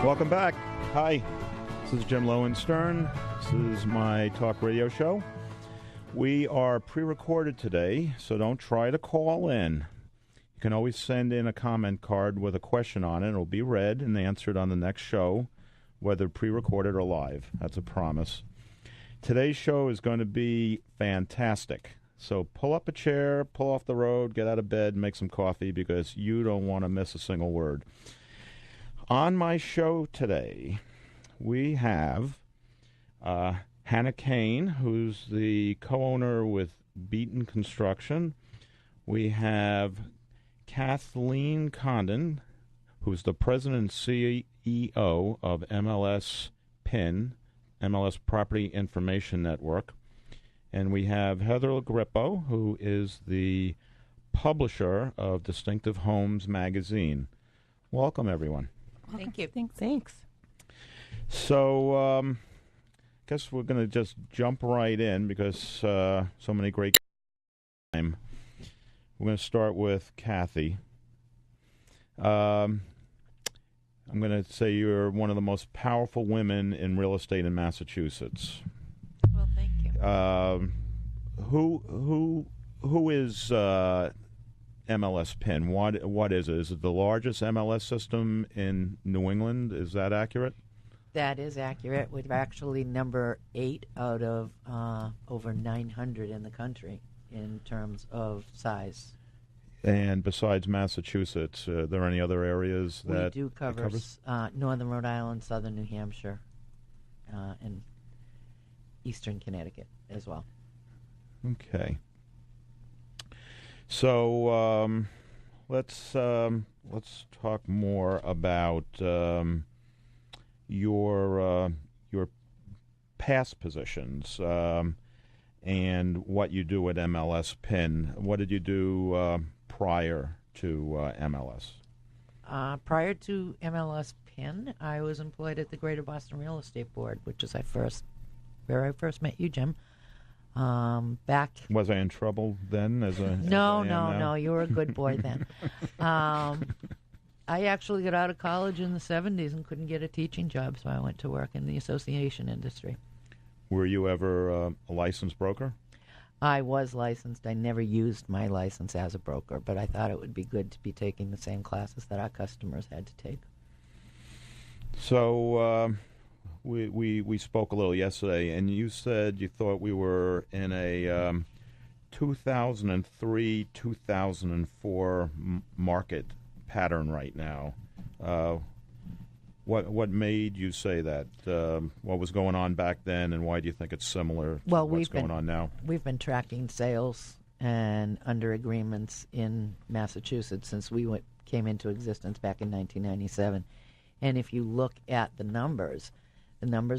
Welcome back. Hi, this is Jim Lowenstern. This is my talk radio show. We are pre-recorded today, so don't try to call in. You can always send in a comment card with a question on it. It'll be read and answered on the next show, whether pre-recorded or live. That's a promise. Today's show is going to be fantastic. So pull up a chair, pull off the road, get out of bed, make some coffee, because you don't want to miss a single word. On my show today, we have Hannah Kane, who's the co-owner with Beaton Construction. We have Kathleen Condon, who's the president and CEO of MLS PIN, MLS Property Information Network. And we have Heather Agrippo, who is the publisher of Distinctive Homes magazine. Welcome, everyone. Thank you. Thanks. So, guess we're going to just jump right in because so many great time. We're going to start with Kathy. I'm going to say you're one of the most powerful women in real estate in Massachusetts. Well, thank you. Who is MLS PIN? What is it? Is it the largest MLS system in New England? Is that accurate? That is accurate. We're actually number 8 out of over 900 in the country in terms of size. And besides Massachusetts, are there any other areas that we do cover northern Rhode Island, southern New Hampshire, and eastern Connecticut as well. Okay. So let's talk more about your past positions and what you do at MLS PIN. What did you do prior to MLS? Prior to MLS PIN, I was employed at the Greater Boston Real Estate Board, which is where I first met you, Jim. Back. Was I in trouble then? No. You were a good boy then. I actually got out of college in the 70s and couldn't get a teaching job, so I went to work in the association industry. Were you ever a licensed broker? I was licensed. I never used my license as a broker, but I thought it would be good to be taking the same classes that our customers had to take. So we spoke a little yesterday, and you said you thought we were in a 2003-2004 market pattern right now. What made you say that? What was going on back then, and why do you think it's similar to what's going on now? We've been tracking sales and under agreements in Massachusetts since we came into existence back in 1997. And if you look at the numbers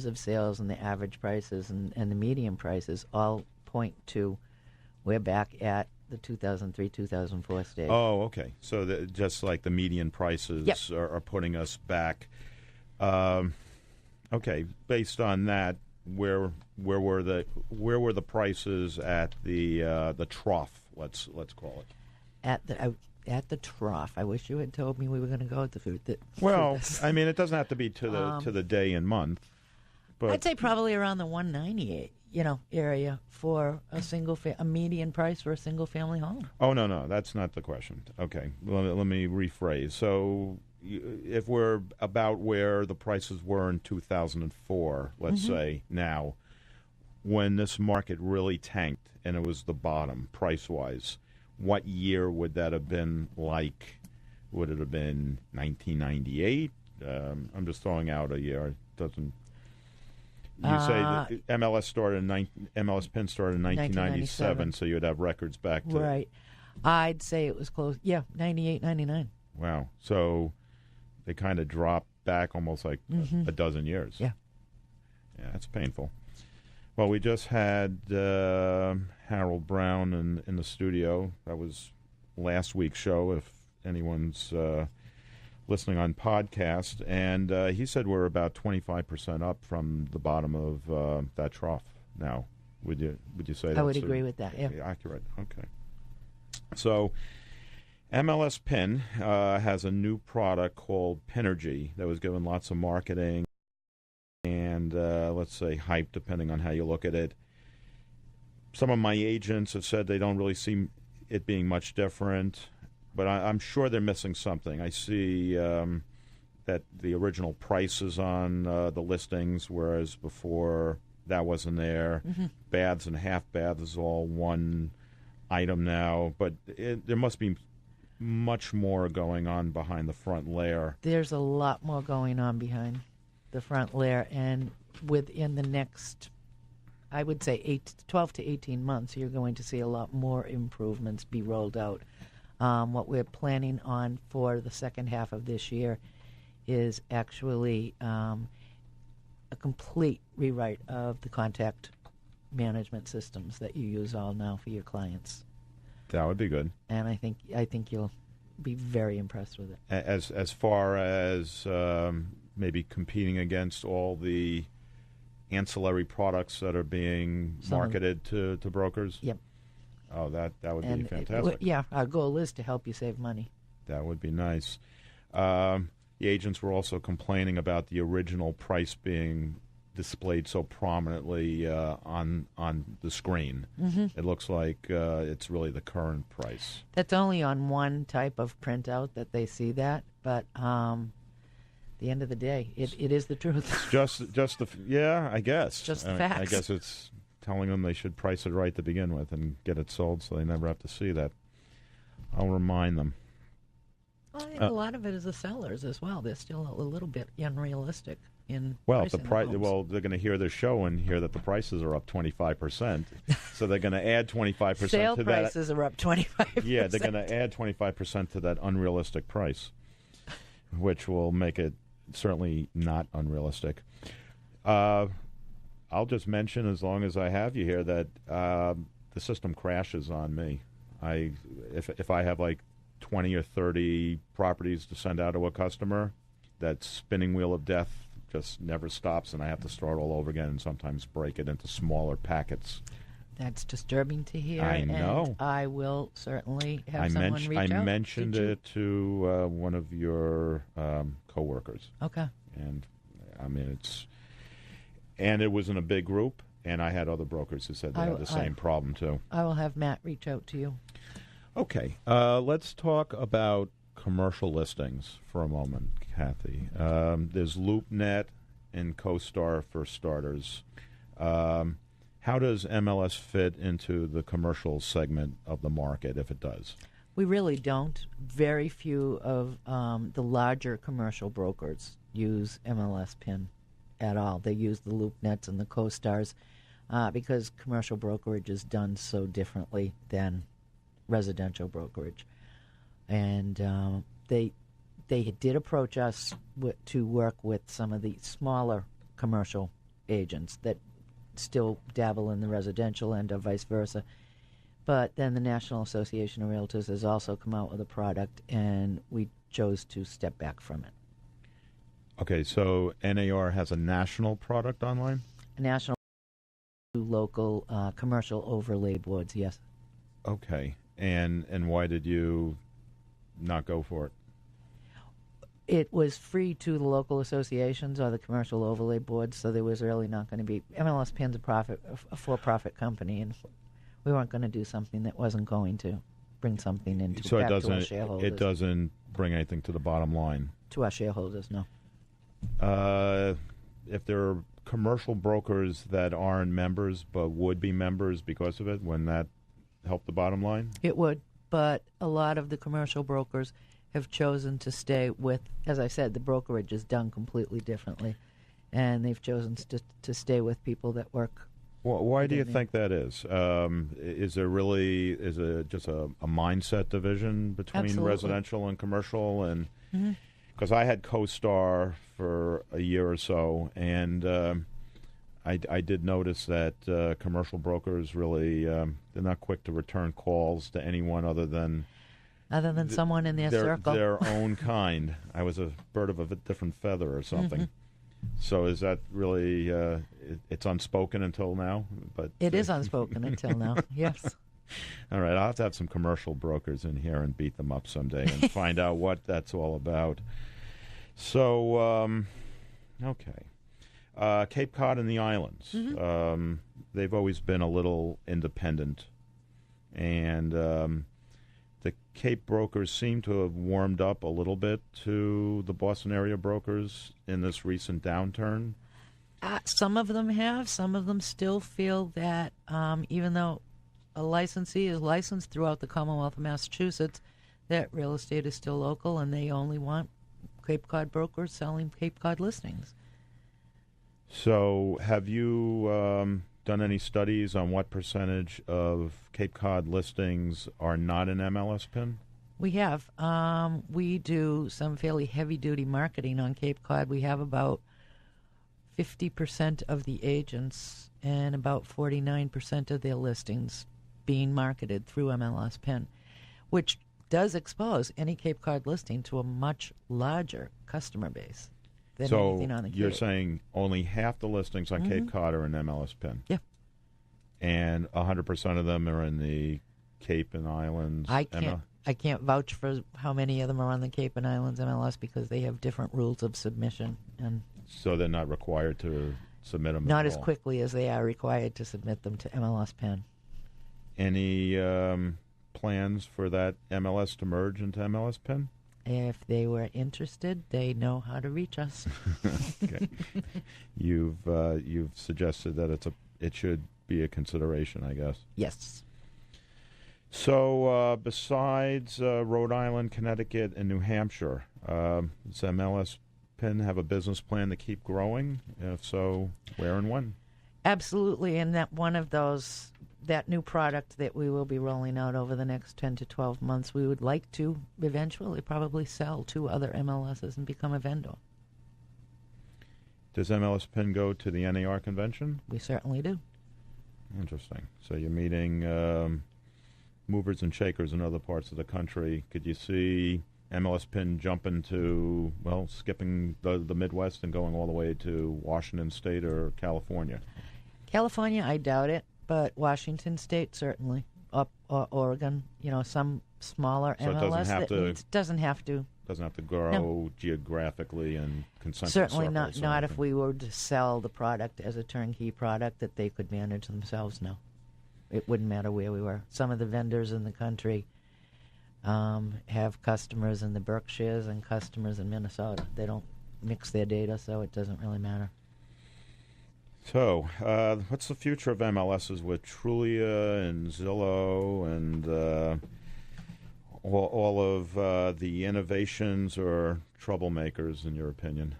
of sales and the average prices and the median prices all point to we're back at the 2003-2004 stage. Oh, okay. So just like the median prices Yep. are putting us back. Okay, based on that, where were the prices at the trough? Let's call it. At the trough. I wish you had told me we were going to go with the food. Well, I mean, it doesn't have to be to the day and month. But I'd say probably around the 198, area for a median price for a single family home. Oh no, that's not the question. Okay, let me rephrase. So, if we're about where the prices were in 2004, let's say now, when this market really tanked and it was the bottom price-wise, what year would that have been like? Would it have been 1998? I'm just throwing out a year. It doesn't. You say that MLS PIN started in 1997, so you'd have records back to... Right. I'd say it was close. Yeah, 98, 99. Wow. So they kind of dropped back almost like a dozen years. Yeah. Yeah, that's painful. Well, we just had Harold Brown in the studio. That was last week's show, if anyone's listening on podcast. And he said we're about 25% up from the bottom of that trough now. Would you say that? I would agree with that, yeah. Accurate. Okay. So MLS Pin has a new product called Pinergy that was given lots of marketing and, let's say, hype, depending on how you look at it. Some of my agents have said they don't really see it being much different, but I'm sure they're missing something. I see that the original price is on the listings, whereas before that wasn't there. Mm-hmm. Baths and half baths is all one item now, but there must be much more going on behind the front layer. There's a lot more going on behind the front layer, and within the next, I would say, 12 to 18 months, you're going to see a lot more improvements be rolled out. What we're planning on for the second half of this year is actually a complete rewrite of the contact management systems that you use all now for your clients. That would be good. And I think you'll be very impressed with it. As far as maybe competing against all the ancillary products that are being marketed to brokers? Yep. Oh, that would be fantastic. Our goal is to help you save money. That would be nice. The agents were also complaining about the original price being displayed so prominently on the screen. Mm-hmm. It looks like it's really the current price. That's only on one type of printout that they see that, but the end of the day, it is the truth. just I guess. Just the facts. I guess it's telling them they should price it right to begin with and get it sold so they never have to see that. I'll remind them. Well, I think a lot of it is the sellers as well. They're still a little bit unrealistic in well, pricing the price. homes. Well, they're going to hear this show and hear that the prices are up 25%. So they're going to add 25% Sale to prices are up 25%. Yeah, they're going to add 25% to that unrealistic price, which will make it certainly not unrealistic. I'll just mention, as long as I have you here, that the system crashes on me. If I have like 20 or 30 properties to send out to a customer, that spinning wheel of death just never stops, and I have to start all over again and sometimes break it into smaller packets. That's disturbing to hear. I know. And I will certainly have someone reach out. I mentioned it to one of your coworkers. Okay. And I mean, and it was in a big group, and I had other brokers who said they had the same problem too. I will have Matt reach out to you. Okay. Let's talk about commercial listings for a moment, Kathy. There's LoopNet and CoStar for starters. How does MLS fit into the commercial segment of the market, if it does? We really don't. Very few of the larger commercial brokers use MLS PIN at all. They use the LoopNets and the CoStars because commercial brokerage is done so differently than residential brokerage. And they did approach us to work with some of the smaller commercial agents that still dabble in the residential end or vice versa. But then the National Association of Realtors has also come out with a product, and we chose to step back from it. Okay, so NAR has a national product online? A national, local commercial overlay boards, yes. Okay, and why did you not go for it? It was free to the local associations or the commercial overlay boards, so there was really not going to be. MLS PIN's a for-profit company, and we weren't going to do something that wasn't going to bring something into back to our shareholders. It doesn't bring anything to the bottom line. To our shareholders, no. If there are commercial brokers that aren't members but would be members because of it, wouldn't that help the bottom line? It would, but a lot of the commercial brokers have chosen to stay with, as I said, the brokerage is done completely differently, and they've chosen to stay with people that work. Well, why do you think that is? Is it just a mindset division between Absolutely. residential and commercial? And Mm-hmm. because I had CoStar for a year or so, and I did notice that commercial brokers really they're not quick to return calls to anyone other than someone in their circle, their own kind. I was a bird of a different feather or something. Mm-hmm. So is that really it's unspoken until now? But it is unspoken until now. Yes. All right, I'll have to have some commercial brokers in here and beat them up someday and find out what that's all about. So, okay. Cape Cod and the islands. Mm-hmm. They've always been a little independent. And the Cape brokers seem to have warmed up a little bit to the Boston area brokers in this recent downturn. Some of them have. Some of them still feel that even though a licensee is licensed throughout the Commonwealth of Massachusetts, that real estate is still local, and they only want Cape Cod brokers selling Cape Cod listings. So have you done any studies on what percentage of Cape Cod listings are not an MLS PIN? We have. We do some fairly heavy-duty marketing on Cape Cod. We have about 50% of the agents and about 49% of their listings being marketed through MLS PIN, which does expose any Cape Cod listing to a much larger customer base than anything on the Cape. So you're saying only half the listings on Cape Cod are in MLS PIN? Yeah. And 100% of them are in the Cape and Islands? I can't vouch for how many of them are on the Cape and Islands MLS because they have different rules of submission. And so they're not required to submit them not at as all. quickly as they are required to submit them to MLS PIN. Any plans for that MLS to merge into MLS PIN? If they were interested, they know how to reach us. Okay. You've suggested that it should be a consideration, I guess. Yes. So besides Rhode Island, Connecticut, and New Hampshire, does MLS PIN have a business plan to keep growing? If so, where and when? Absolutely, and that new product that we will be rolling out over the next 10 to 12 months, we would like to eventually probably sell to other MLSs and become a vendor. Does MLS PIN go to the NAR convention? We certainly do. Interesting. So you're meeting movers and shakers in other parts of the country. Could you see MLS PIN jumping to, skipping the Midwest and going all the way to Washington State or California? California, I doubt it, but Washington State certainly, or Oregon. Some smaller So MLS doesn't have to. Doesn't have to grow geographically and concentric Certainly circles not if we were to sell the product as a turnkey product that they could manage themselves. No, it wouldn't matter where we were. Some of the vendors in the country have customers in the Berkshires and customers in Minnesota. They don't mix their data, so it doesn't really matter. So, what's the future of MLSs with Trulia and Zillow and all of the innovations or troublemakers, in your opinion?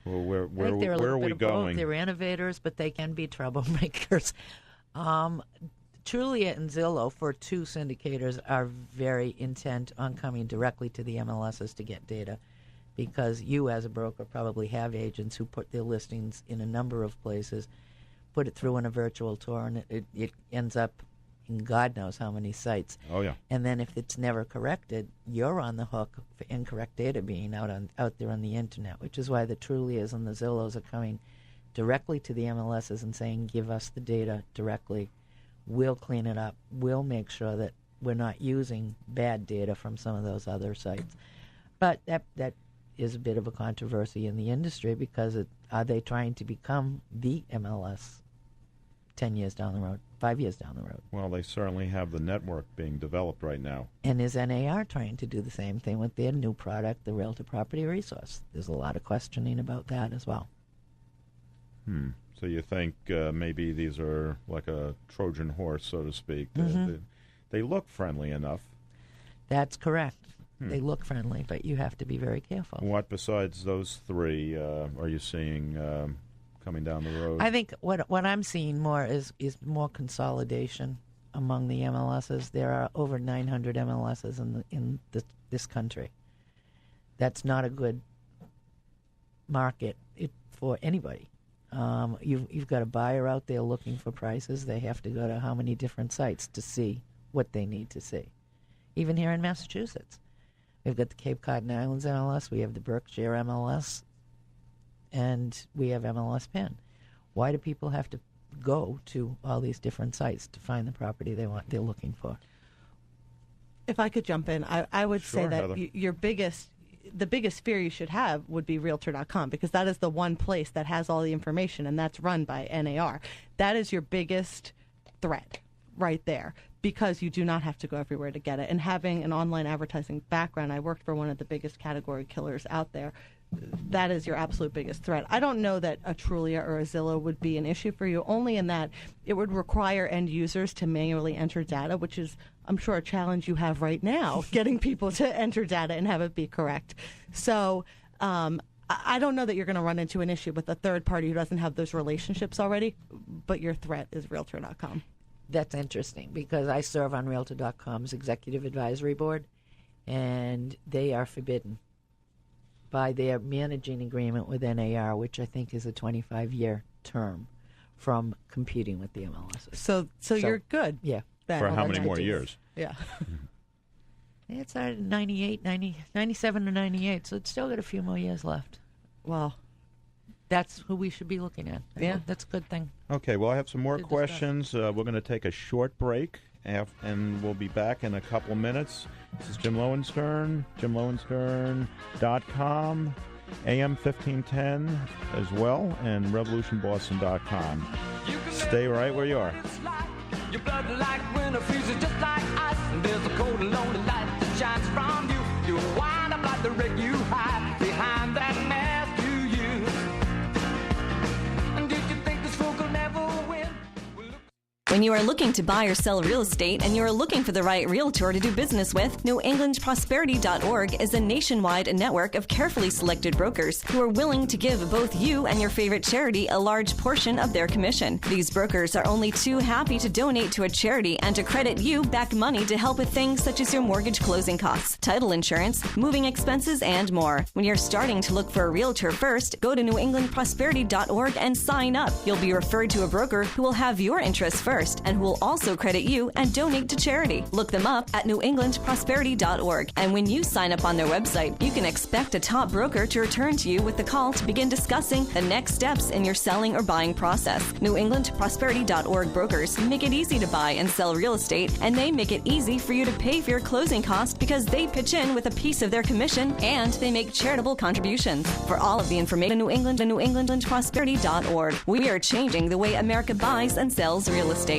Well, where are we going? They're innovators, but they can be troublemakers. Trulia and Zillow, for two syndicators, are very intent on coming directly to the MLSs to get data, because you, as a broker, probably have agents who put their listings in a number of places, put it through on a virtual tour, and it ends up in God knows how many sites. Oh, yeah. And then if it's never corrected, you're on the hook for incorrect data being out there on the Internet, which is why the Trulias and the Zillows are coming directly to the MLSs and saying, give us the data directly. We'll clean it up. We'll make sure that we're not using bad data from some of those other sites. But that is a bit of a controversy in the industry, because are they trying to become the MLS 10 years down the road, 5 years down the road? Well, they certainly have the network being developed right now. And is NAR trying to do the same thing with their new product, the Realtor Property Resource? There's a lot of questioning about that as well. So you think maybe these are like a Trojan horse, so to speak. They look friendly enough. That's correct. They look friendly, but you have to be very careful. What besides those three are you seeing coming down the road? I think what I'm seeing more is more consolidation among the MLSs. There are over 900 MLSs in this country. That's not a good market for anybody. You've got a buyer out there looking for prices. They have to go to how many different sites to see what they need to see. Even here in Massachusetts, we've got the Cape Cod and Islands MLS, we have the Berkshire MLS, and we have MLS PIN. Why do people have to go to all these different sites to find the property they're looking for. If I could jump in, I would Sure, say that Heather. the biggest fear you should have would be Realtor.com, because that is the one place that has all the information, and that's run by NAR. That is your biggest threat right there, because you do not have to go everywhere to get it. And having an online advertising background, I worked for one of the biggest category killers out there. That is your absolute biggest threat. I don't know that a Trulia or a Zillow would be an issue for you, only in that it would require end users to manually enter data, which is, I'm sure, a challenge you have right now, getting people to enter data and have it be correct. So I don't know that you're going to run into an issue with a third party who doesn't have those relationships already, but your threat is Realtor.com. That's interesting, because I serve on Realtor.com's executive advisory board, and they are forbidden by their managing agreement with NAR, which I think is a 25-year term, from competing with the MLS. So you're good. Yeah. Then. For Well, how then many I more do. years? Yeah. It started in 97 to 98, so it's still got a few more years left. Well, That's who we should be looking at. Yeah. That's a good thing. Okay, well, I have some more Good stuff. questions. We're going to take a short break, and we'll be back in a couple minutes. This is Jim Lowenstern, JimLowenstern.com, AM 1510 as well, and RevolutionBoston.com. Stay right where you are. Your blood like winter freezes just like ice, and there's a cold and lonely light that shines from you. You wind up like the wreck you hide behind that mask you use. And did you think this fool could never win? Well, look. When you are looking to buy or sell real estate and you are looking for the right realtor to do business with, NewEnglandProsperity.org is a nationwide network of carefully selected brokers who are willing to give both you and your favorite charity a large portion of their commission. These brokers are only too happy to donate to a charity and to credit you back money to help with things such as your mortgage closing costs, title insurance, moving expenses, and more. When you're starting to look for a realtor first, go to NewEnglandProsperity.org and sign up. You'll be referred to a broker who will have your interests first and who will also credit you and donate to charity. Look them up at NewEnglandProsperity.org. And when you sign up on their website, you can expect a top broker to return to you with the call to begin discussing the next steps in your selling or buying process. NewEnglandProsperity.org brokers make it easy to buy and sell real estate, and they make it easy for you to pay for your closing costs because they pitch in with a piece of their commission and they make charitable contributions. For all of the information, NewEnglandProsperity.org. We are changing the way America buys and sells real estate.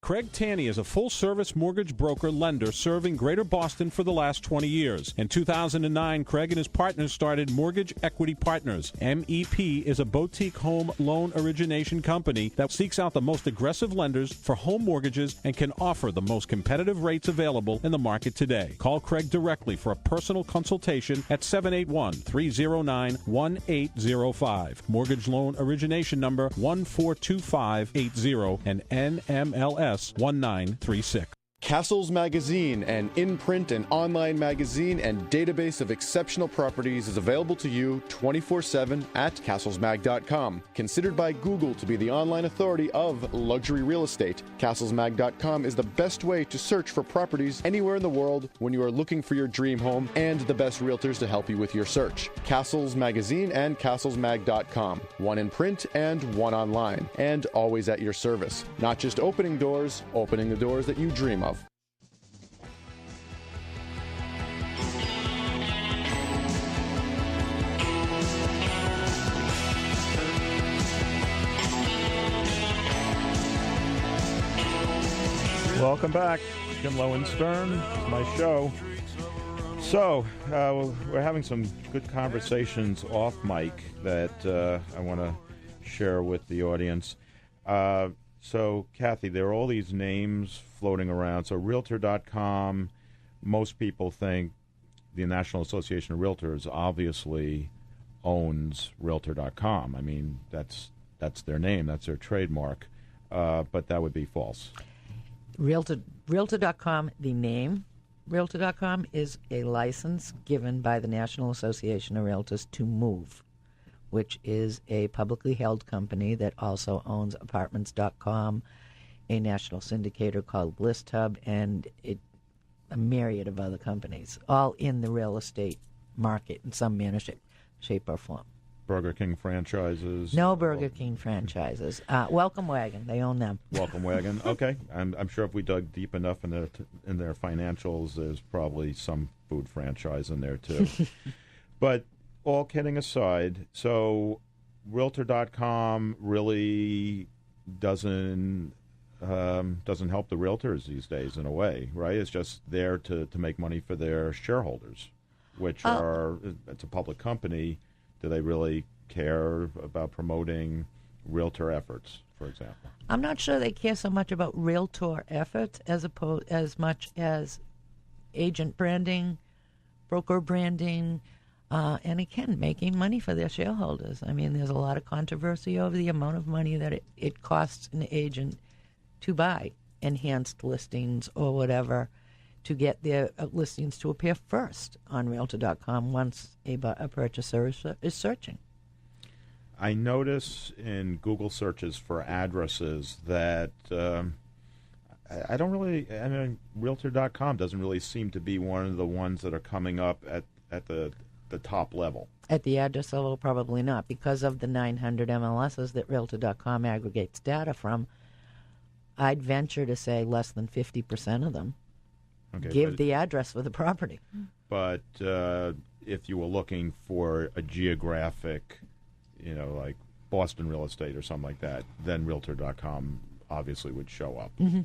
Craig Taney is a full-service mortgage broker lender serving Greater Boston for the last 20 years. In 2009, Craig and his partners started Mortgage Equity Partners. MEP is a boutique home loan origination company that seeks out the most aggressive lenders for home mortgages and can offer the most competitive rates available in the market today. Call Craig directly for a personal consultation at 781-309-1805. Mortgage loan origination number 142580 and NMLS 1936. Castles Magazine, an in-print and online magazine and database of exceptional properties, is available to you 24/7 at castlesmag.com. Considered by Google to be the online authority of luxury real estate, castlesmag.com is the best way to search for properties anywhere in the world when you are looking for your dream home, and the best realtors to help you with your search. Castles Magazine and castlesmag.com. One in print and one online, and always at your service. Not just opening doors, opening the doors that you dream of. Welcome back. Jim Lowenstern. It's my show. So, we're having some good conversations off mic that I want to share with the audience. So, Kathy, there are all these names floating around. So, Realtor.com, most people think the National Association of Realtors obviously owns Realtor.com. I mean, that's their name, that's their trademark. But that would be false. Realtor.com, the name Realtor.com is a license given by the National Association of Realtors to move, which is a publicly held company that also owns Apartments.com, a national syndicator called BlissTub, and a myriad of other companies, all in the real estate market in some manner, shape, or form. Burger King franchises? No Burger King franchises. Welcome Wagon, they own them. Welcome Wagon. Okay, I'm sure if we dug deep enough in their financials, there's probably some food franchise in there too. But all kidding aside, so Realtor.com really doesn't help the realtors these days in a way, right? It's just there to make money for their shareholders, which it's a public company. Do they really care about promoting realtor efforts, for example? I'm not sure they care so much about realtor efforts as much as agent branding, broker branding, and again, making money for their shareholders. I mean, there's a lot of controversy over the amount of money that it costs an agent to buy enhanced listings or whatever to get their listings to appear first on Realtor.com once a purchaser is searching. I notice in Google searches for addresses that I mean, Realtor.com doesn't really seem to be one of the ones that are coming up at the top level. At the address level, probably not, because of the 900 MLSs that Realtor.com aggregates data from. I'd venture to say less than 50% of them give the address for the property. But if you were looking for a geographic, like Boston real estate or something like that, then Realtor.com obviously would show up. Mm-hmm.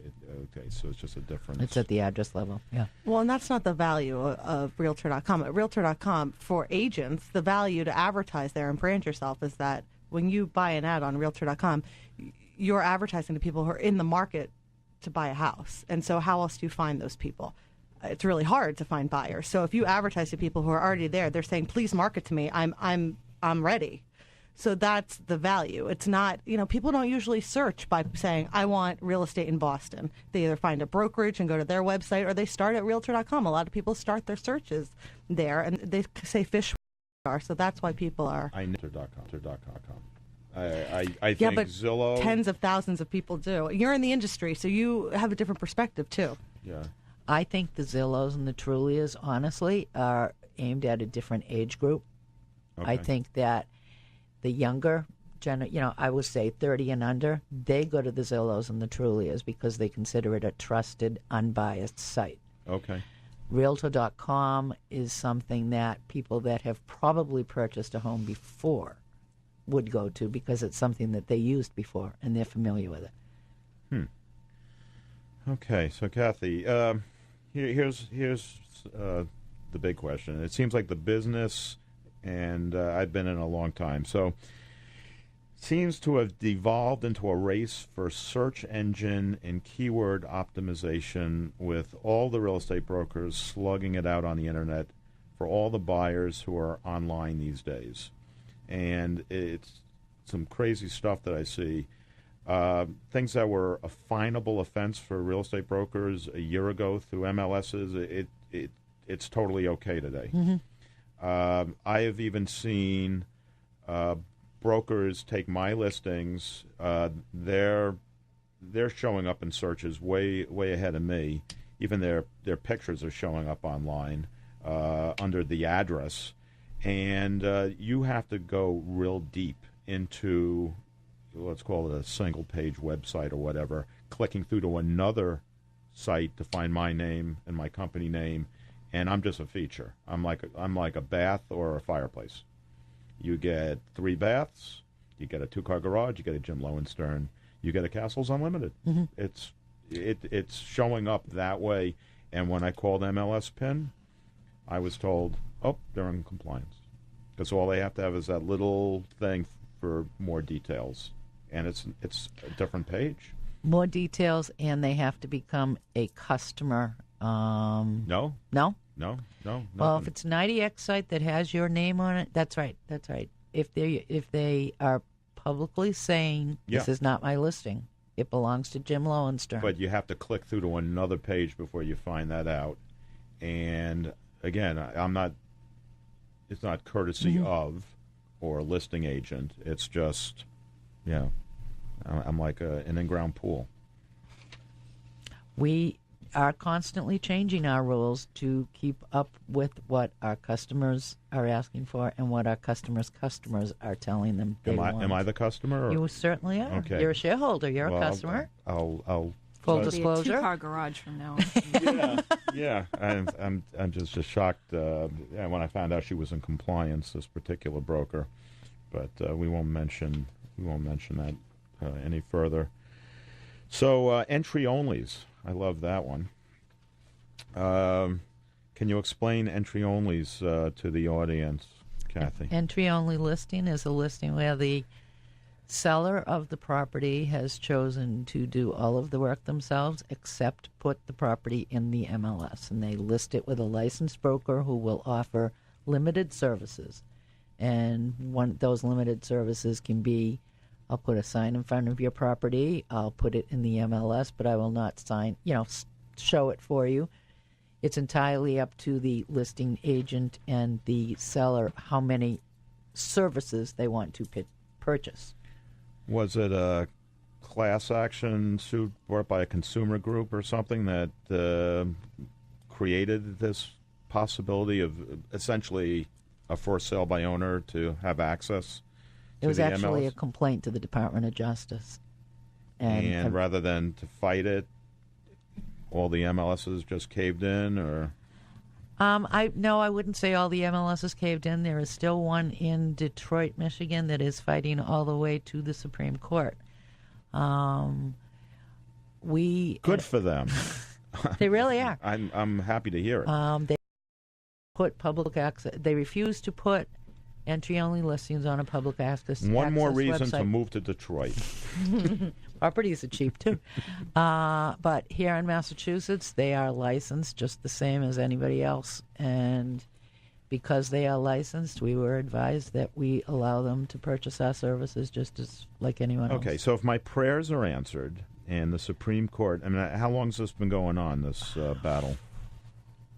Okay, so it's just a difference. It's at the address level, yeah. Well, and that's not the value of Realtor.com. At Realtor.com, for agents, the value to advertise there and brand yourself is that when you buy an ad on Realtor.com, you're advertising to people who are in the market to buy a house. And so how else do you find those people? It's really hard to find buyers. So if you advertise to people who are already there, they're saying, please market to me. I'm ready. So that's the value. It's not, people don't usually search by saying, I want real estate in Boston. They either find a brokerage and go to their website, or they start at Realtor.com. A lot of people start their searches there, and they say fish are. So that's why people are. I know Realtor.com. I think yeah, but Zillow. Tens of thousands of people do. You're in the industry, so you have a different perspective, too. Yeah. I think the Zillows and the Trulias, honestly, are aimed at a different age group. Okay. I think that the younger, I would say 30 and under, they go to the Zillows and the Trulias because they consider it a trusted, unbiased site. Okay. Realtor.com is something that people that have probably purchased a home before would go to because it's something that they used before and they're familiar with it. Okay, so Kathy, here's the big question. It seems like the business, and I've been in a long time, so seems to have devolved into a race for search engine and keyword optimization, with all the real estate brokers slugging it out on the internet for all the buyers who are online these days. And it's some crazy stuff that I see. Things that were a finable offense for real estate brokers a year ago through MLSs, it's totally okay today. Mm-hmm. I have even seen brokers take my listings. They're showing up in searches way ahead of me. Even their pictures are showing up online under the address. And you have to go real deep into, let's call it a single-page website or whatever, clicking through to another site to find my name and my company name, and I'm just a feature. I'm like a bath or a fireplace. You get 3 baths, you get a 2-car garage, you get a Jim Lowenstern, you get a Castles Unlimited. Mm-hmm. It's showing up that way, and when I called MLS PIN, I was told, they're in compliance. Because all they have to have is that little thing for more details. And it's a different page. More details, and they have to become a customer. No. No? No. Well, if it's an IDX site that has your name on it, that's right. If they are publicly saying, this is not my listing, it belongs to Jim Lowenstern. But you have to click through to another page before you find that out. And again, it's not courtesy of or a listing agent. It's just, I'm like an in-ground pool. We are constantly changing our rules to keep up with what our customers are asking for and what our customers' customers are telling them they want. Am I the customer? Or? You certainly are. Okay. You're a shareholder. You're Well, a customer. I'll Full It'll be a disclosure. two-car garage from now on. yeah. I'm just shocked when I found out she was in compliance. This particular broker, but we won't mention that any further. So entry onlys. I love that one. Can you explain entry onlys to the audience, Kathy? Entry-only listing is a listing where the seller of the property has chosen to do all of the work themselves except put the property in the MLS. And they list it with a licensed broker who will offer limited services. And those limited services can be, I'll put a sign in front of your property, I'll put it in the MLS, but I will not show it for you. It's entirely up to the listing agent and the seller how many services they want to purchase. Was it a class action suit brought by a consumer group or something that created this possibility of essentially a for sale by owner to have access to It was the actually MLS? a complaint to the Department of Justice. And rather than to fight it, all the MLSs just caved in, or? I wouldn't say all the MLSs caved in. There is still one in Detroit, Michigan, that is fighting all the way to the Supreme Court. Good for them. They really are. I'm happy to hear it. They put public access. They refuse to put entry-only listings on a public access. One more reason website. to move to Detroit. Properties are cheap too, but here in Massachusetts, they are licensed just the same as anybody else, and because they are licensed, we were advised that we allow them to purchase our services just as like anyone else. Okay, so if my prayers are answered and the Supreme Court, I mean, how long has this been going on, this battle?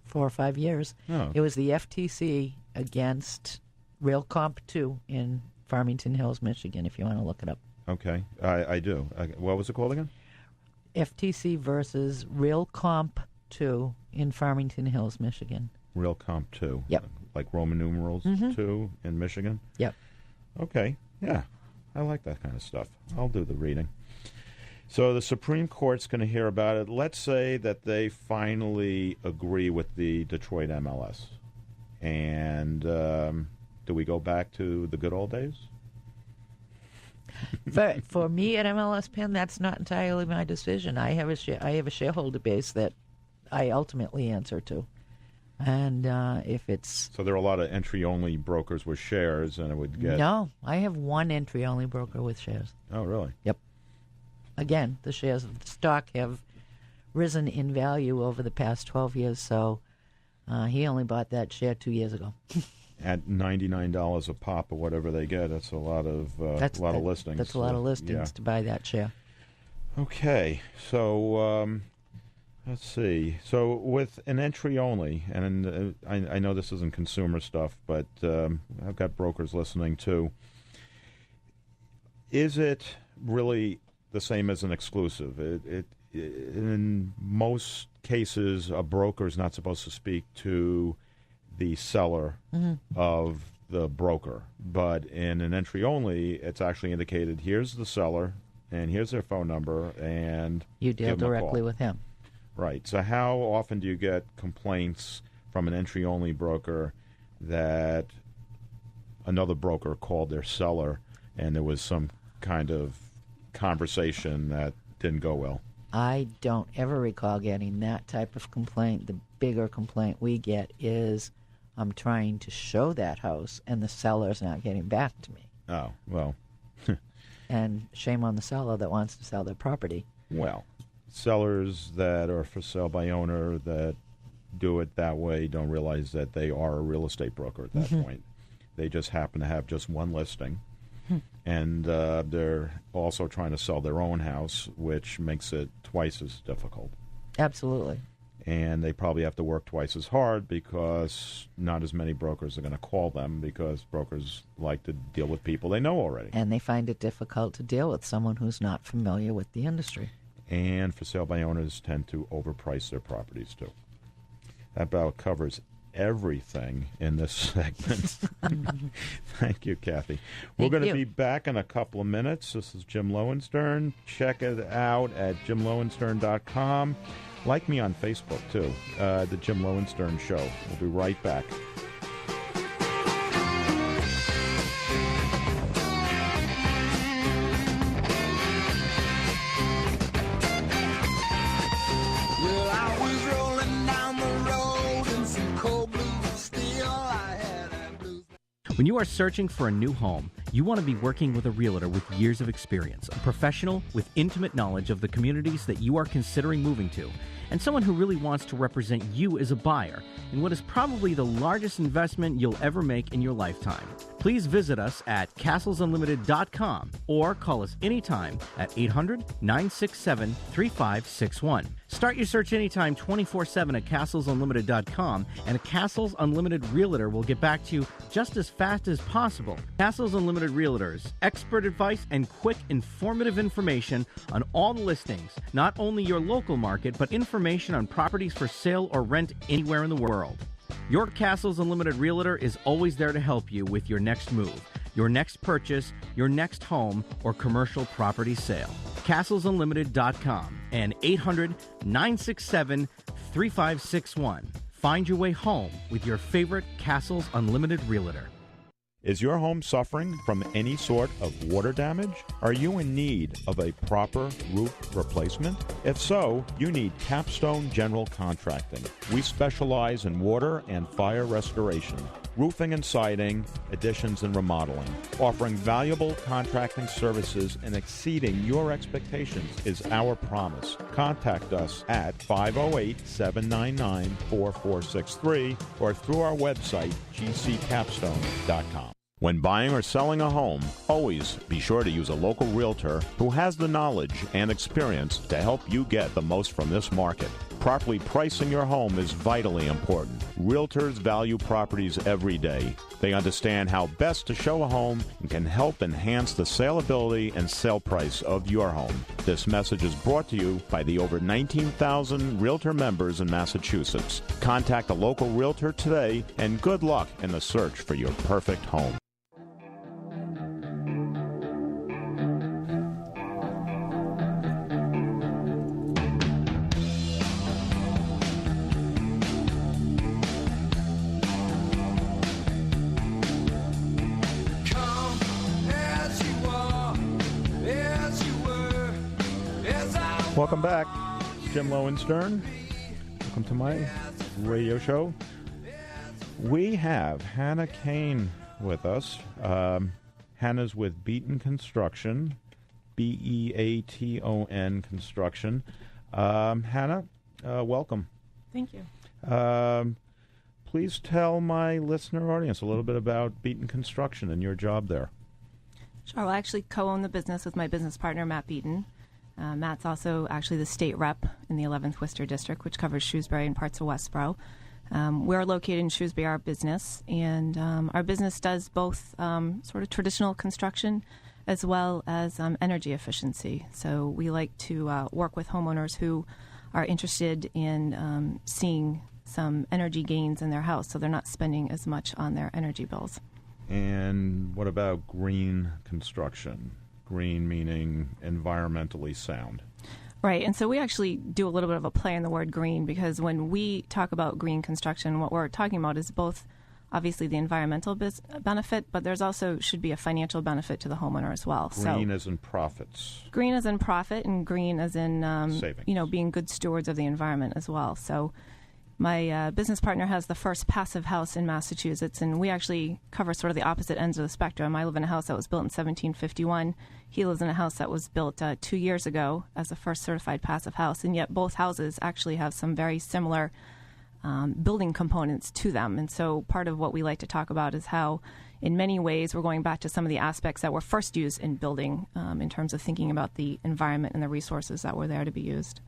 4 or 5 years. Oh. It was the FTC against RealComp 2 in Farmington Hills, Michigan, if you want to look it up. Okay, I do. What was it called again? FTC versus RealComp 2 in Farmington Hills, Michigan. RealComp 2. Yep. Like Roman numerals 2 in Michigan? Yep. Okay, yeah. I like that kind of stuff. I'll do the reading. So the Supreme Court's going to hear about it. Let's say that they finally agree with the Detroit MLS. And do we go back to the good old days? For me at MLS Penn, that's not entirely my decision. I have a shareholder base that I ultimately answer to, and if it's so, there are a lot of entry-only brokers with shares, and it would get no. I have one entry-only broker with shares. Oh, really? Yep. Again, the shares of the stock have risen in value over the past 12 years, so he only bought that share 2 years ago. At $99 a pop or whatever they get, that's a lot of listings. That's a lot of listings to buy that share. Okay, so let's see. So with an entry only, and I know this isn't consumer stuff, but I've got brokers listening too. Is it really the same as an exclusive? In most cases, a broker is not supposed to speak to the seller of the broker. But in an entry only, it's actually indicated, here's the seller, and here's their phone number, and you deal directly with him. Right. So how often do you get complaints from an entry only broker that another broker called their seller and there was some kind of conversation that didn't go well? I don't ever recall getting that type of complaint. The bigger complaint we get is, I'm trying to show that house, and the seller's not getting back to me. Oh, well. And shame on the seller that wants to sell their property. Well, sellers that are for sale by owner that do it that way don't realize that they are a real estate broker at that point. They just happen to have just one listing. And they're also trying to sell their own house, which makes it twice as difficult. Absolutely. And they probably have to work twice as hard because not as many brokers are going to call them, because brokers like to deal with people they know already. And they find it difficult to deal with someone who's not familiar with the industry. and for sale by owners tend to overprice their properties too. That about covers everything in this segment. Thank you, Kathy. We're going to be back in a couple of minutes. This is Jim Lowenstern. Check it out at jimlowenstern.com. Like me on Facebook, too, The Jim Lowenstern Show. We'll be right back. When you are searching for a new home, you want to be working with a realtor with years of experience, a professional with intimate knowledge of the communities that you are considering moving to, and someone who really wants to represent you as a buyer in what is probably the largest investment you'll ever make in your lifetime. Please visit us at castlesunlimited.com or call us anytime at 800-967-3561. Start your search anytime 24/7 at castlesunlimited.com, and a Castles Unlimited Realtor will get back to you just as fast as possible. Castles Unlimited Realtors, expert advice and quick, informative information on all the listings, not only your local market, but information on properties for sale or rent anywhere in the world. Your Castles Unlimited Realtor is always there to help you with your next move, your next purchase, your next home, or commercial property sale. CastlesUnlimited.com and 800-967-3561. Find your way home with your favorite Castles Unlimited Realtor. Is your home suffering from any sort of water damage? Are you in need of a proper roof replacement? If so, you need Capstone General Contracting. We specialize in water and fire restoration, roofing and siding, additions and remodeling. Offering valuable contracting services and exceeding your expectations is our promise. Contact us at 508-799-4463 or through our website, gccapstone.com. When buying or selling a home, always be sure to use a local realtor who has the knowledge and experience to help you get the most from this market. Properly pricing your home is vitally important. Realtors value properties every day. They understand how best to show a home and can help enhance the saleability and sale price of your home. This message is brought to you by the over 19,000 realtor members in Massachusetts. Contact a local realtor today, and good luck in the search for your perfect home. Welcome back. Jim Lowenstern. Welcome to my radio show. We have Hannah Kane with us. Hannah's with Beaton Construction, Beaton Construction. Hannah, welcome. Thank you. Please tell my listener audience a little bit about Beaton Construction and your job there. Sure. Well, I actually co-own the business with my business partner, Matt Beaton. Matt's also actually the state rep in the 11th Worcester District, which covers Shrewsbury and parts of Westboro. We're located in Shrewsbury, our business, and our business does both sort of traditional construction as well as energy efficiency. So we like to work with homeowners who are interested in seeing some energy gains in their house, so they're not spending as much on their energy bills. And what about green construction? Green meaning environmentally sound. Right, and so we actually do a little bit of a play on the word green, because when we talk about green construction, what we're talking about is both obviously the environmental benefit, but there's also should be a financial benefit to the homeowner as well. Green as in profits. Green as in profit, and green as in savings. Being good stewards of the environment as well. So my business partner has the first passive house in Massachusetts, and we actually cover sort of the opposite ends of the spectrum. I live in a house that was built in 1751. He lives in a house that was built 2 years ago as the first certified passive house, and yet both houses actually have some very similar building components to them. And so part of what we like to talk about is how, in many ways, we're going back to some of the aspects that were first used in building in terms of thinking about the environment and the resources that were there to be used.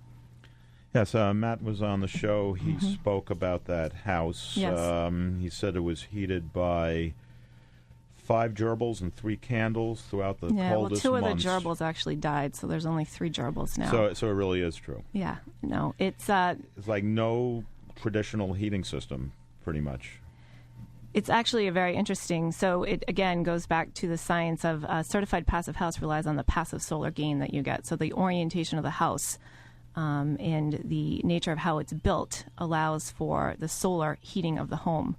Yes, Matt was on the show. He spoke about that house. Yes. He said it was heated by 5 gerbils and 3 candles throughout the coldest two months. of the gerbils actually died, so there's only 3 gerbils now. So it really is true. Yeah, no, it's like no traditional heating system, pretty much. It's actually a very interesting. So it again goes back to the science of certified passive house relies on the passive solar gain that you get. So the orientation of the house and the nature of how it's built allows for the solar heating of the home.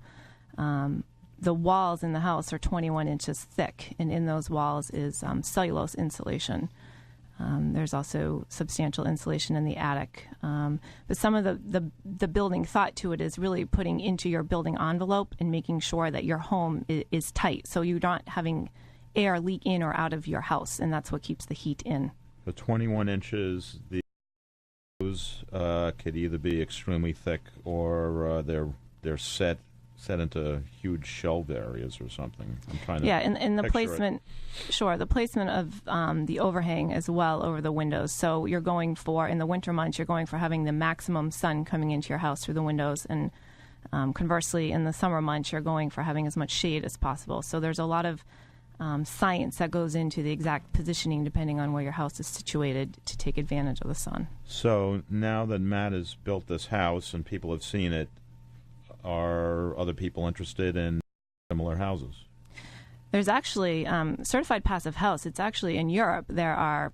The walls in the house are 21 inches thick, and in those walls is cellulose insulation. There's also substantial insulation in the attic. But some of the building thought to it is really putting into your building envelope and making sure that your home is tight, so you're not having air leak in or out of your house, and that's what keeps the heat in. The 21 inches, those could either be extremely thick or they're set into huge shelved areas or something. I'm trying to and the placement, it. The placement of the overhang as well over the windows. So you're going for, in the winter months, you're going for having the maximum sun coming into your house through the windows, and conversely, in the summer months, you're going for having as much shade as possible. So there's a lot of science that goes into the exact positioning depending on where your house is situated to take advantage of the sun. So now that Matt has built this house and people have seen it, are other people interested in similar houses? There's actually certified passive house. It's actually in Europe. There are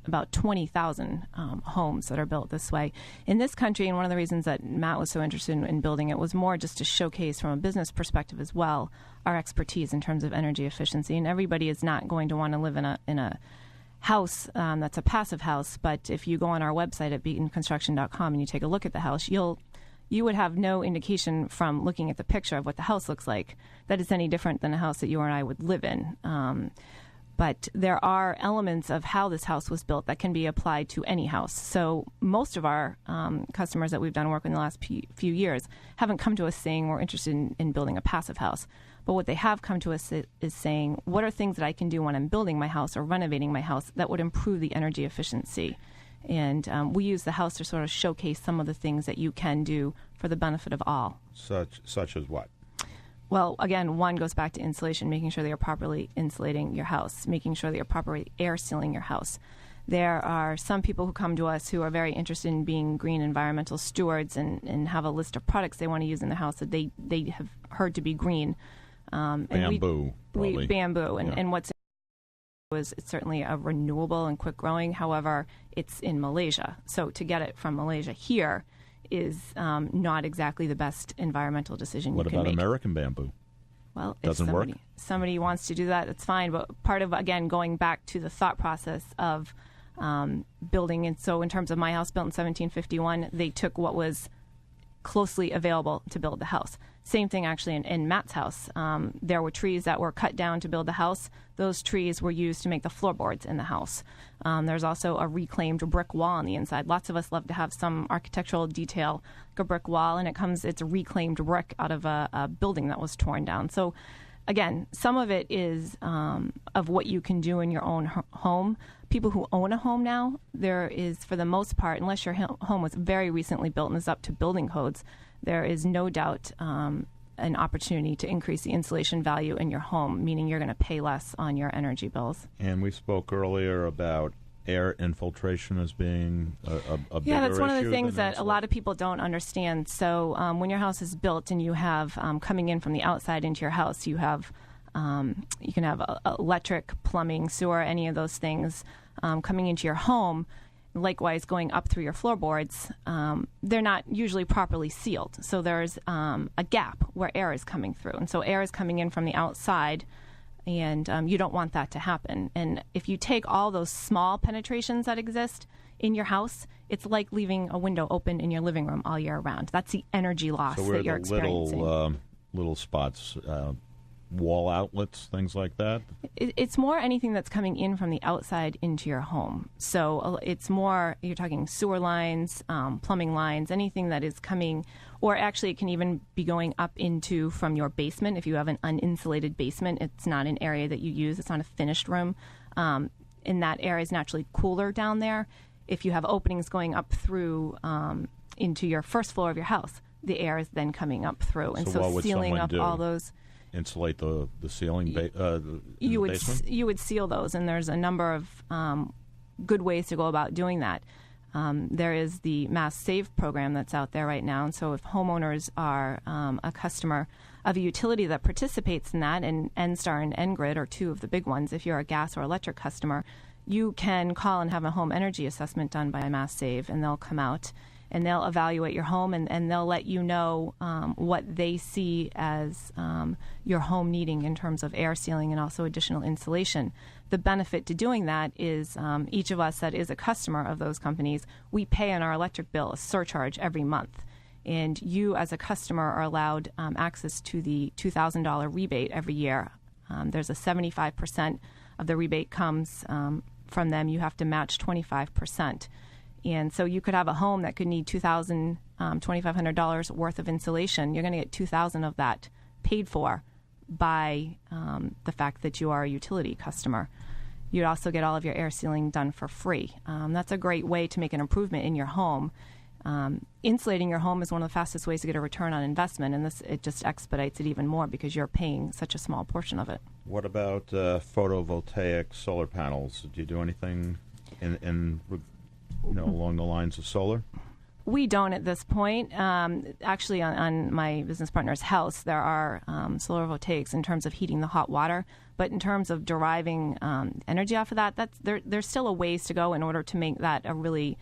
about 20,000 homes that are built this way. In this country, and one of the reasons that Matt was so interested in building it was more just to showcase from a business perspective as well our expertise in terms of energy efficiency. And everybody is not going to want to live in a house that's a passive house, but if you go on our website at beatonconstruction.com and you take a look at the house, you would have no indication from looking at the picture of what the house looks like that it's any different than a house that you or I would live in. But there are elements of how this house was built that can be applied to any house. So most of our customers that we've done work in the last few years haven't come to us saying we're interested in building a passive house. But what they have come to us is saying, what are things that I can do when I'm building my house or renovating my house that would improve the energy efficiency? And we use the house to sort of showcase some of the things that you can do for the benefit of all. Such as what? Well, again, one goes back to insulation, making sure that you're properly insulating your house, making sure that you're properly air sealing your house. There are some people who come to us who are very interested in being green environmental stewards and have a list of products they want to use in their house that they have heard to be green. Bamboo, probably. Bamboo. And what's it's certainly a renewable and quick growing. However, it's in Malaysia. So to get it from Malaysia here is not exactly the best environmental decision you can make. What about American bamboo? Well, doesn't if somebody wants to do that, that's fine. But part of, again, going back to the thought process of building. And so in terms of my house built in 1751, they took what was closely available to build the house. Same thing actually in Matt's house. There were trees that were cut down to build the house. Those trees were used to make the floorboards in the house. There's also a reclaimed brick wall on the inside. Lots of us love to have some architectural detail, like a brick wall, and it's a reclaimed brick out of a building that was torn down. So again, some of it is of what you can do in your own home. People who own a home now, there is, for the most part, unless your home was very recently built and is up to building codes, there is no doubt an opportunity to increase the insulation value in your home, meaning you're going to pay less on your energy bills. And we spoke earlier about air infiltration as being a bigger issue. Yeah, that's one of the things that elsewhere. a lot of people don't understand. So when your house is built and you have coming in from the outside into your house, you have you can have electric, plumbing, sewer, any of those things coming into your home. Likewise, going up through your floorboards, they're not usually properly sealed. So there's a gap where air is coming through. And so air is coming in from the outside, and you don't want that to happen. And if you take all those small penetrations that exist in your house, it's like leaving a window open in your living room all year round. That's the energy loss that you're experiencing. Little spots, wall outlets, things like that? It's more anything that's coming in from the outside into your home. So it's more, you're talking sewer lines, plumbing lines, anything that is coming, or actually it can even be going up into from your basement. If you have an uninsulated basement, it's not an area that you use, it's not a finished room. And that area is naturally cooler down there. If you have openings going up through into your first floor of your house, the air is then coming up through. And so sealing up all those... insulate the ceiling, you would basement? you would seal those, and there's a number of good ways to go about doing that. There is the Mass Save program that's out there right now, and so if homeowners are a customer of a utility that participates in that, and NSTAR and NGrid are two of the big ones. If you're a gas or electric customer, you can call and have a home energy assessment done by Mass Save, and they'll come out and they'll evaluate your home, and they'll let you know what they see as your home needing in terms of air sealing and also additional insulation. The benefit to doing that is each of us that is a customer of those companies, we pay on our electric bill a surcharge every month. And you as a customer are allowed access to the $2,000 rebate every year. There's a 75% of the rebate comes from them. You have to match 25%. And so you could have a home that could need $2,500 worth of insulation. You're going to get $2,000 of that paid for by the fact that you are a utility customer. You'd also get all of your air sealing done for free. That's a great way to make an improvement in your home. Insulating your home is one of the fastest ways to get a return on investment, and it just expedites it even more because you're paying such a small portion of it. What about photovoltaic solar panels? Do you do anything along the lines of solar? We don't at this point. Actually, on my business partner's house, there are solar voltaics in terms of heating the hot water. But in terms of deriving energy off of that, there's still a ways to go in order to make that a really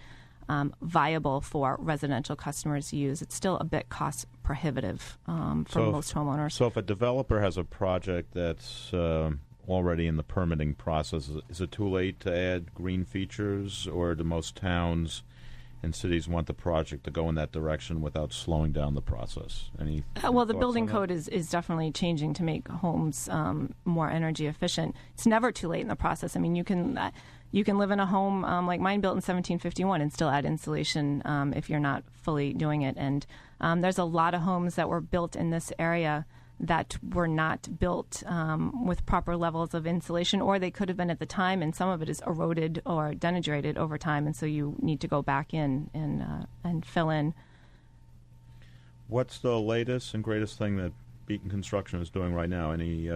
viable for residential customers to use. It's still a bit cost prohibitive for most homeowners. So if a developer has a project that's already in the permitting process, is it too late to add green features, or do most towns and cities want the project to go in that direction without slowing down the process? Any well, the building code is definitely changing to make homes more energy efficient. It's never too late in the process. I mean, you can live in a home like mine built in 1751 and still add insulation if you're not fully doing it. And there's a lot of homes that were built in this area that were not built with proper levels of insulation, or they could have been at the time, and some of it is eroded or denigrated over time, and so you need to go back in and fill in. What's the latest and greatest thing that Beaton Construction is doing right now? Any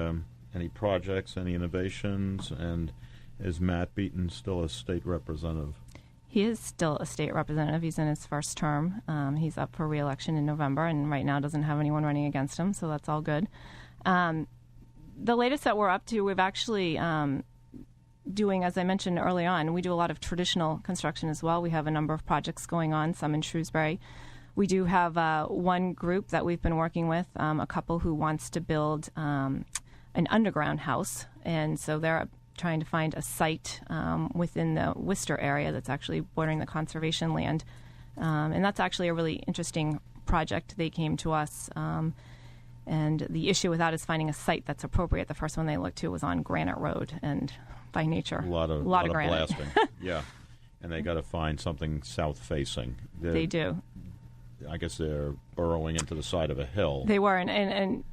projects, any innovations, and is Matt Beaton still a state representative? He is still a state representative. He's in his first term. He's up for re-election in November, and right now doesn't have anyone running against him, so that's all good. The latest that we're up to, we've actually doing, as I mentioned early on, we do a lot of traditional construction as well. We have a number of projects going on, some in Shrewsbury. We do have one group that we've been working with, a couple who wants to build an underground house, and so they're trying to find a site within the Worcester area that's actually bordering the conservation land. And that's actually a really interesting project. They came to us, and the issue with that is finding a site that's appropriate. The first one they looked to was on Granite Road, and by nature, a lot of granite. Blasting. Yeah, and they got to find something south-facing. They do. I guess they're burrowing into the side of a hill. They were, and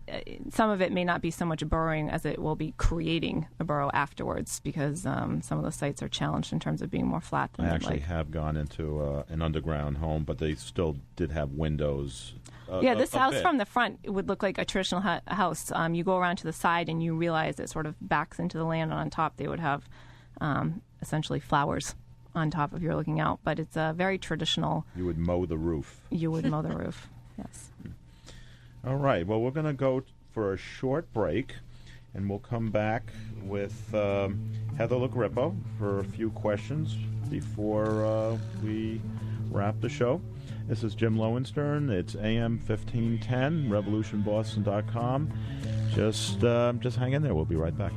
some of it may not be so much burrowing as it will be creating a burrow afterwards, because some of the sites are challenged in terms of being more flat than I actually have gone into an underground home, but they still did have windows. This house from the front, it would look like a traditional house. You go around to the side and you realize it sort of backs into the land, and on top they would have essentially flowers on top if you're looking out, but it's a very traditional. You would mow the roof. You would mow the roof, yes. All right. Well, we're going to go for a short break, and we'll come back with Heather LaGrippo for a few questions before we wrap the show. This is Jim Lowenstern. It's AM 1510, RevolutionBoston.com. Just hang in there. We'll be right back.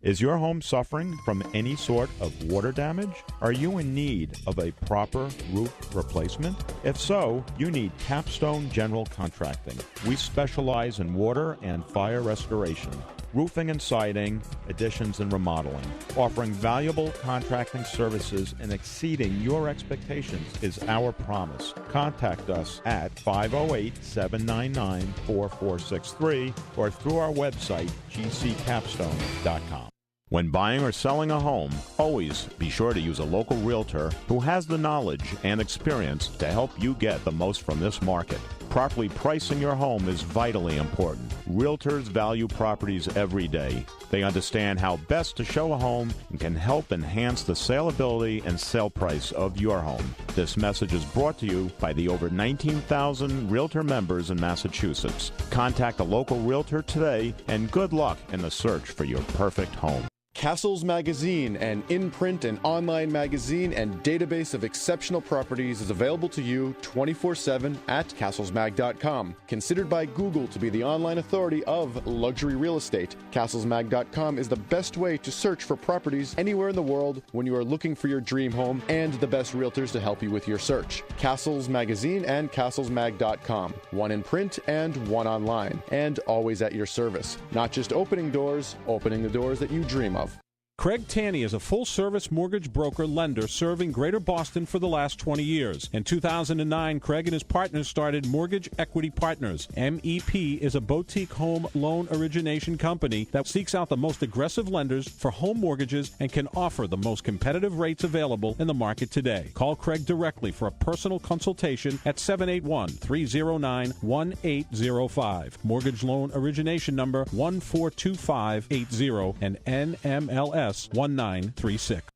Is your home suffering from any sort of water damage? Are you in need of a proper roof replacement? If so, you need Capstone General Contracting. We specialize in water and fire restoration. roofing and siding, additions and remodeling. Offering valuable contracting services and exceeding your expectations is our promise. Contact us at 508-799-4463 or through our website, gccapstone.com. When buying or selling a home, always be sure to use a local realtor who has the knowledge and experience to help you get the most from this market. Properly pricing your home is vitally important. Realtors value properties every day. They understand how best to show a home and can help enhance the saleability and sale price of your home. This message is brought to you by the over 19,000 Realtor members in Massachusetts. Contact a local realtor today, and good luck in the search for your perfect home. Castles Magazine, an in-print and online magazine and database of exceptional properties, is available to you 24/7 at castlesmag.com. Considered by Google to be the online authority of luxury real estate, castlesmag.com is the best way to search for properties anywhere in the world when you are looking for your dream home, and the best realtors to help you with your search. Castles Magazine and castlesmag.com. One in print and one online, and always at your service. Not just opening doors, opening the doors that you dream of. Craig Taney is a full-service mortgage broker lender serving Greater Boston for the last 20 years. In 2009, Craig and his partners started Mortgage Equity Partners. MEP is a boutique home loan origination company that seeks out the most aggressive lenders for home mortgages and can offer the most competitive rates available in the market today. Call Craig directly for a personal consultation at 781-309-1805. Mortgage loan origination number 142580 and NMLS 1936.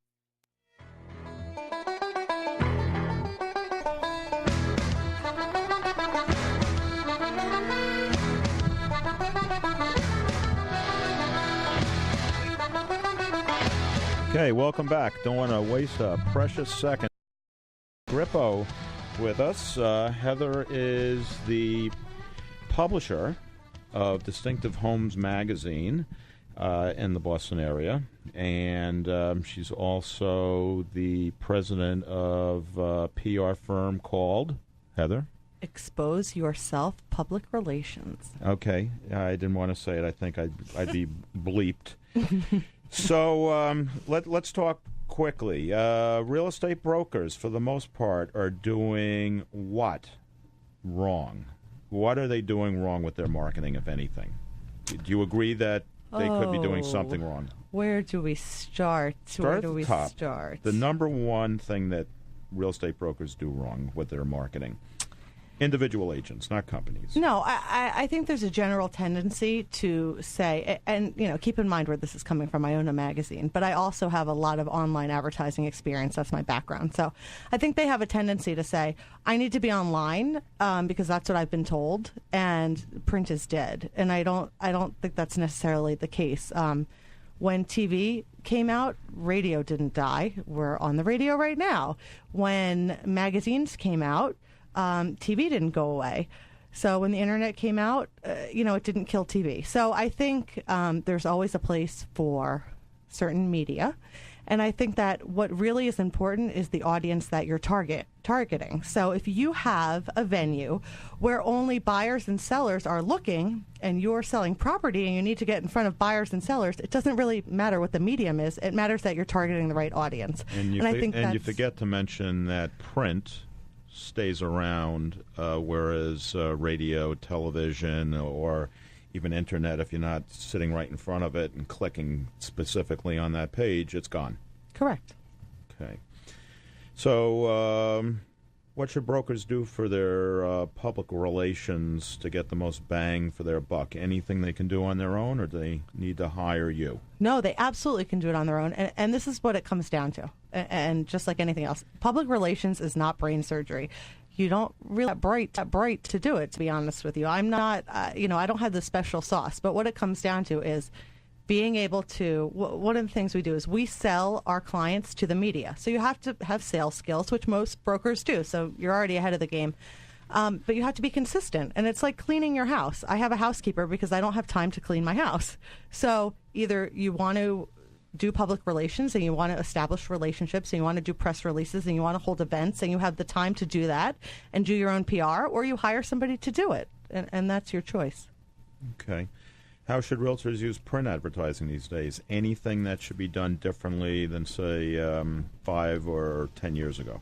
Okay, welcome back. Don't want to waste a precious second. Grippo with us. Heather is the publisher of Distinctive Homes magazine in the Boston area, and she's also the president of a PR firm called, Heather? Expose Yourself Public Relations. Okay, I didn't want to say it. I think I'd be bleeped. So let's talk quickly. Real estate brokers, for the most part, are doing what wrong? What are they doing wrong with their marketing, if anything? Do you agree that they could be doing something wrong? Where do we start? Start at the top. The number one thing that real estate brokers do wrong with their marketing. Individual agents, not companies. No, I think there's a general tendency to say, and keep in mind where this is coming from. I own a magazine, but I also have a lot of online advertising experience. That's my background. So I think they have a tendency to say, I need to be online because that's what I've been told, and print is dead. And I don't think that's necessarily the case. When TV came out, radio didn't die. We're on the radio right now. When magazines came out, TV didn't go away. So when the internet came out, it didn't kill TV. So I think there's always a place for certain media. And I think that what really is important is the audience that you're targeting. So if you have a venue where only buyers and sellers are looking, and you're selling property and you need to get in front of buyers and sellers, it doesn't really matter what the medium is. It matters that you're targeting the right audience. And you forget to mention that print stays around, whereas radio, television, or even internet, if you're not sitting right in front of it and clicking specifically on that page, it's gone. Correct. Okay. So what should brokers do for their public relations to get the most bang for their buck? Anything they can do on their own, or do they need to hire you? No, they absolutely can do it on their own. And this is what it comes down to. And just like anything else, public relations is not brain surgery. You don't really have bright to do it, to be honest with you. I'm not, I don't have the special sauce. But what it comes down to is being able to, one of the things we do is we sell our clients to the media. So you have to have sales skills, which most brokers do. So you're already ahead of the game. But you have to be consistent. And it's like cleaning your house. I have a housekeeper because I don't have time to clean my house. So either you want to do public relations and you want to establish relationships and you want to do press releases and you want to hold events and you have the time to do that and do your own PR, or you hire somebody to do it. And that's your choice. Okay. How should realtors use print advertising these days? Anything that should be done differently than, say, 5 or 10 years ago?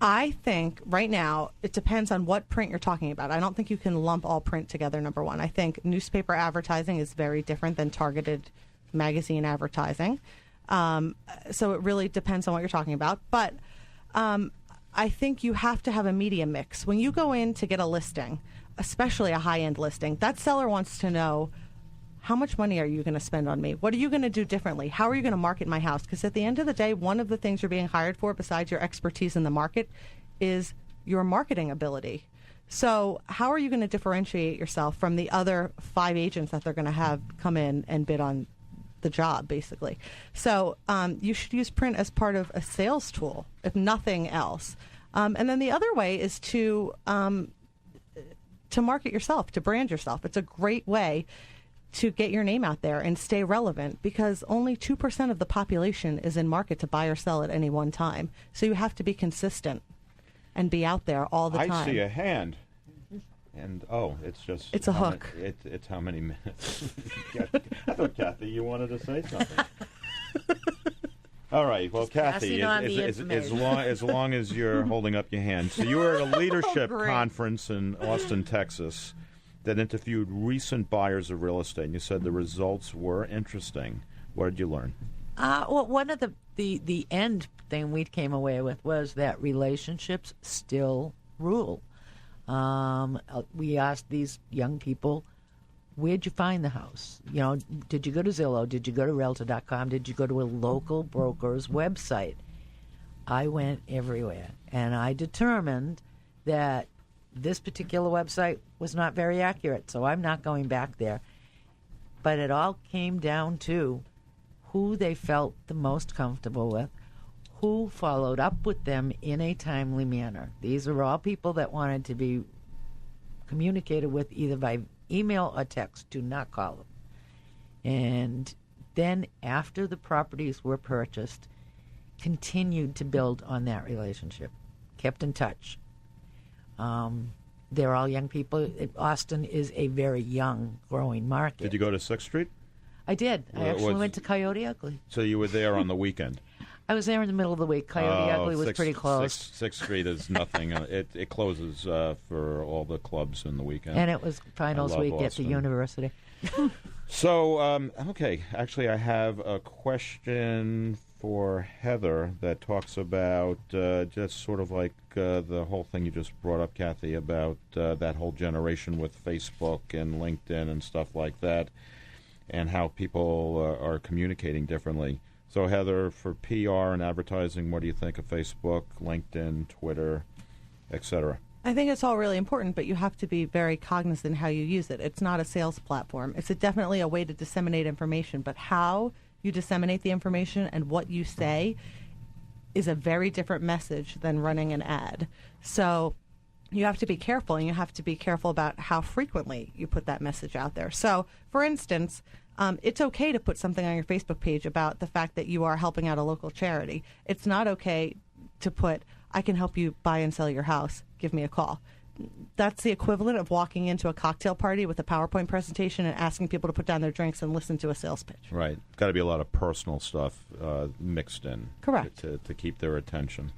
I think right now it depends on what print you're talking about. I don't think you can lump all print together, number one. I think newspaper advertising is very different than targeted magazine advertising. So it really depends on what you're talking about. But I think you have to have a media mix. When you go in to get a listing, especially a high-end listing, that seller wants to know, how much money are you going to spend on me? What are you going to do differently? How are you going to market my house? Because at the end of the day, one of the things you're being hired for, besides your expertise in the market, is your marketing ability. So how are you going to differentiate yourself from the other 5 agents that they're going to have come in and bid on the job, basically? So you should use print as part of a sales tool, if nothing else. And then the other way is to market yourself, to brand yourself. It's a great way to get your name out there and stay relevant, because only 2% of the population is in market to buy or sell at any one time. So you have to be consistent and be out there all the time. I see a hand. And, it's a hook. It's how many minutes? I thought, Kathy, you wanted to say something. All right. Well, Kathy, as long as you're holding up your hand. So you were at a leadership conference in Austin, Texas, that interviewed recent buyers of real estate, and you said the results were interesting. What did you learn? Well, one of the end thing we came away with was that relationships still rule. We asked these young people, where'd you find the house? You know, did you go to Zillow? Did you go to Realtor.com? Did you go to a local broker's website? I went everywhere, and I determined that this particular website was not very accurate, so I'm not going back there. But it all came down to who they felt the most comfortable with, who followed up with them in a timely manner. These are all people that wanted to be communicated with either by email or text. Do not call them. And then after the properties were purchased, continued to build on that relationship, kept in touch. They're all young people. Austin is a very young, growing market. Did you go to 6th Street? I did. I actually went to Coyote Ugly. So you were there on the weekend? I was there in the middle of the week. Coyote Ugly was pretty close. 6th Street is nothing. It closes for all the clubs in the weekend. And it was finals week at the university. So, okay. Actually, I have a question for Heather that talks about just sort of like the whole thing you just brought up, Kathy, about that whole generation with Facebook and LinkedIn and stuff like that, and how people are communicating differently. So, Heather, for PR and advertising, what do you think of Facebook, LinkedIn, Twitter, etc.? I think it's all really important, but you have to be very cognizant how you use it. It's not a sales platform. It's definitely a way to disseminate information, but how you disseminate the information and what you say is a very different message than running an ad. So you have to be careful, and you have to be careful about how frequently you put that message out there. So, for instance, it's okay to put something on your Facebook page about the fact that you are helping out a local charity. It's not okay to put, I can help you buy and sell your house. Give me a call. That's the equivalent of walking into a cocktail party with a PowerPoint presentation and asking people to put down their drinks and listen to a sales pitch. Right. Got to be a lot of personal stuff mixed in. Correct. To keep their attention.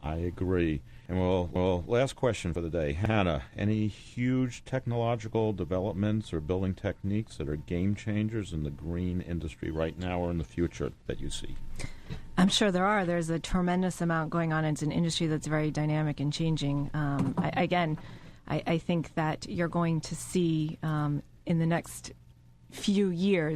I agree. And well, last question for the day. Hannah, any huge technological developments or building techniques that are game changers in the green industry right now or in the future that you see? I'm sure there are. There's a tremendous amount going on. It's an industry that's very dynamic and changing. I think that you're going to see in the next few years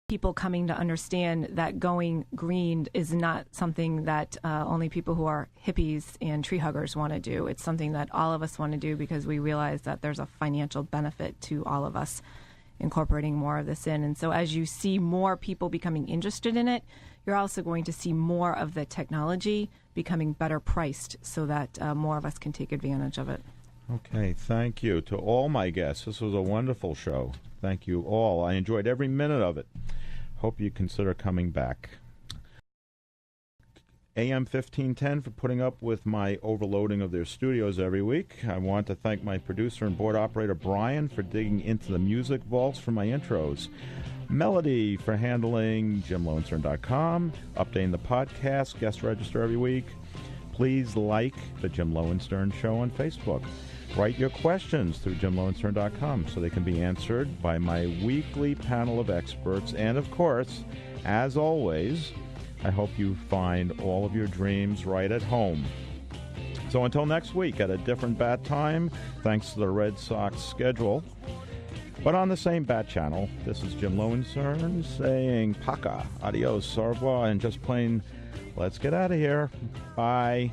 people coming to understand that going green is not something that only people who are hippies and tree huggers want to do. It's something that all of us want to do because we realize that there's a financial benefit to all of us incorporating more of this in. And so as you see more people becoming interested in it, you're also going to see more of the technology becoming better priced so that more of us can take advantage of it. Okay, thank you to all my guests. This was a wonderful show. Thank you all. I enjoyed every minute of it. Hope you consider coming back. AM 1510 for putting up with my overloading of their studios every week. I want to thank my producer and board operator, Brian, for digging into the music vaults for my intros. Melody for handling JimLowenstern.com, updating the podcast, guest register every week. Please like the Jim Lowenstern Show on Facebook. Write your questions through JimLowenstern.com so they can be answered by my weekly panel of experts. And, of course, as always, I hope you find all of your dreams right at home. So until next week at a different bat time, thanks to the Red Sox schedule, but on the same bat channel, this is Jim Lowenstern saying Paca, adios, au revoir, and just plain, let's get out of here. Bye.